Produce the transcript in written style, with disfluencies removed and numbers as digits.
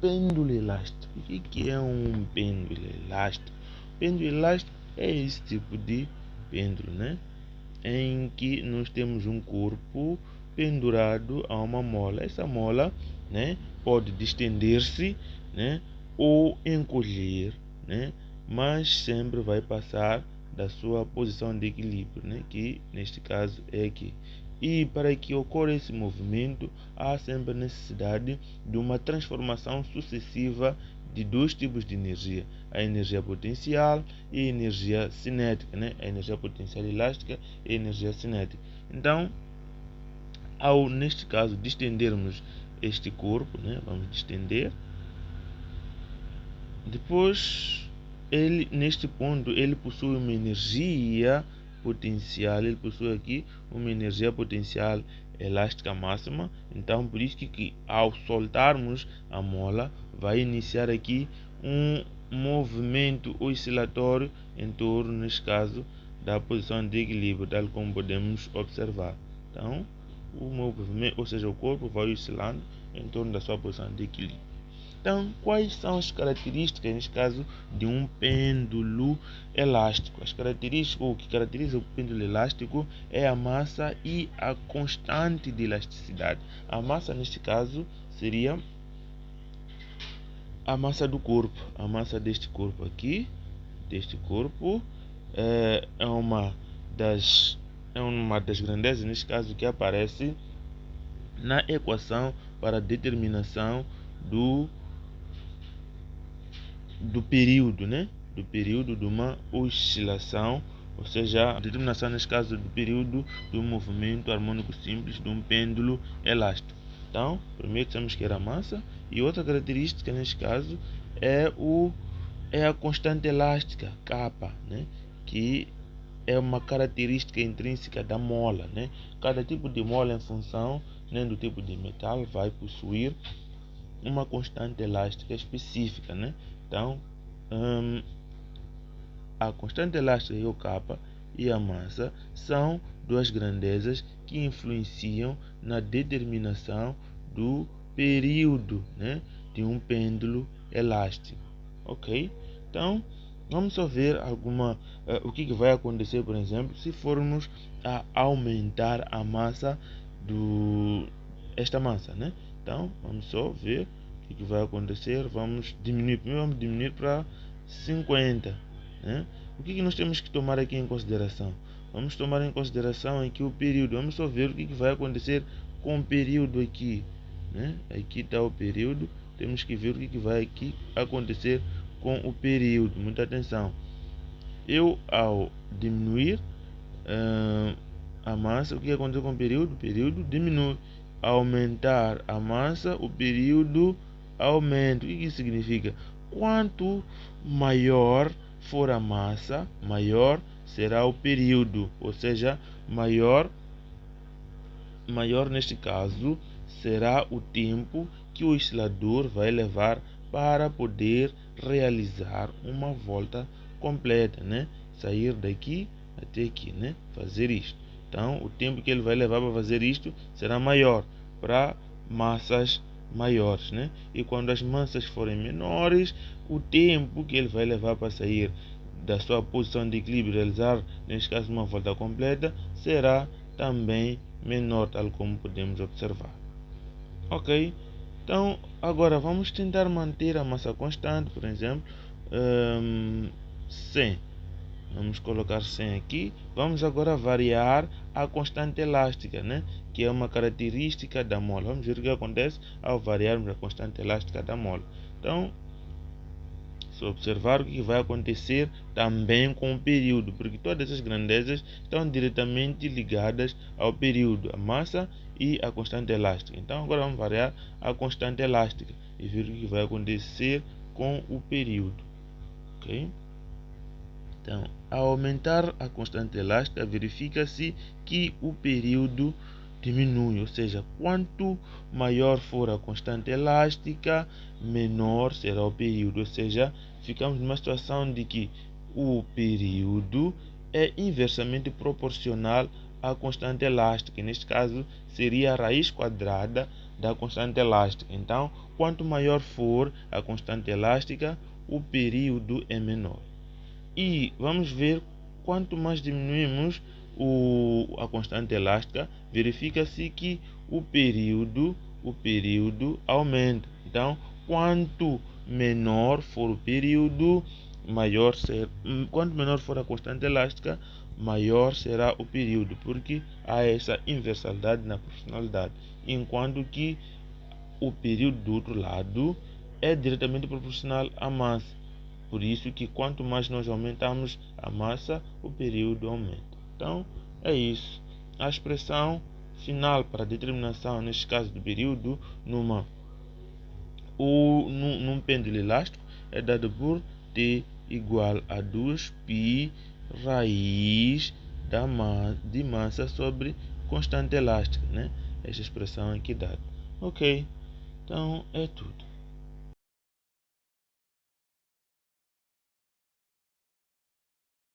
pêndulo elástico. O que é um pêndulo elástico? Pêndulo elástico é esse tipo de pêndulo, né? Em que nós temos um corpo pendurado a uma mola. Essa mola, né, pode distender-se, né, ou encolher, né, mas sempre vai passar da sua posição de equilíbrio, né, que neste caso é aqui. E para que ocorra esse movimento, há sempre a necessidade de uma transformação sucessiva de dois tipos de energia: a energia potencial e a energia cinética, né? A energia potencial elástica e a energia cinética. Então, ao neste caso distendermos este corpo, né? Vamos distender. Depois, ele neste ponto ele possui uma energia potencial, ele possui aqui uma energia potencial elástica máxima. Então, por isso que ao soltarmos a mola, vai iniciar aqui um movimento oscilatório em torno, neste caso, da posição de equilíbrio, tal como podemos observar. Então, o movimento, ou seja, o corpo vai oscilando em torno da sua posição de equilíbrio. Então, quais são as características, neste caso, de um pêndulo elástico? As características, o que caracteriza o pêndulo elástico é a massa e a constante de elasticidade. A massa, neste caso, seria a massa do corpo. A massa deste corpo aqui, é uma das grandezas, neste caso, que aparece na equação para a determinação do período, né? Do período de uma oscilação, ou seja, a determinação neste caso do período do movimento harmônico simples de um pêndulo elástico. Então, primeiro temos que era a massa, e outra característica neste caso é a constante elástica, kappa, né? Que é uma característica intrínseca da mola, né? Cada tipo de mola, em função, né, do tipo de metal, vai possuir uma constante elástica específica, né? Então, a constante elástica e o kappa e a massa são duas grandezas que influenciam na determinação do período, né, de um pêndulo elástico. Ok? Então, vamos só ver o que vai acontecer, por exemplo, se formos a aumentar a massa esta massa, né? Então, vamos só ver o que vai acontecer. Vamos diminuir para 50, né? O que nós temos que tomar aqui em consideração? Vamos tomar em consideração aqui o período. Vamos só ver o que vai acontecer com o período aqui, né? Aqui está o período. Temos que ver o que vai aqui acontecer com o período. Muita atenção. Eu, ao diminuir a massa, o que acontece com o período? O período diminui. Aumentar a massa, o período aumenta. O que isso significa? Quanto maior for a massa, maior será o período, ou seja, maior neste caso será o tempo que o oscilador vai levar para poder realizar uma volta completa, né? Sair daqui até aqui, né? Fazer isto. Então, o tempo que ele vai levar para fazer isto será maior para massas maiores, né? E quando as massas forem menores, o tempo que ele vai levar para sair da sua posição de equilíbrio e realizar, neste caso, uma volta completa, será também menor, tal como podemos observar. Ok? Então, agora vamos tentar manter a massa constante, por exemplo, 100. Vamos colocar 100 aqui. Vamos agora variar a constante elástica, né? Que é uma característica da mola. Vamos ver o que acontece ao variarmos a constante elástica da mola. Então, se observar o que vai acontecer também com o período, porque todas essas grandezas estão diretamente ligadas ao período, a massa e a constante elástica. Então, agora vamos variar a constante elástica e ver o que vai acontecer com o período. Ok? Então, ao aumentar a constante elástica, verifica-se que o período diminui, ou seja, quanto maior for a constante elástica, menor será o período, ou seja, ficamos numa situação de que o período é inversamente proporcional à constante elástica. Neste caso, seria a raiz quadrada da constante elástica. Então, quanto maior for a constante elástica, o período é menor. E vamos ver, quanto mais diminuímos a constante elástica, verifica-se que o período aumenta. Então, quanto menor for o período, quanto menor for a constante elástica, maior será o período, porque há essa inversalidade na proporcionalidade, enquanto que o período do outro lado é diretamente proporcional à massa. Por isso que quanto mais nós aumentamos a massa, o período aumenta. Então, é isso. A expressão final para a determinação, neste caso do período, num pêndulo elástico, é dada por T igual a 2π raiz de massa sobre constante elástica, né? Esta expressão aqui dada. Ok, então é tudo.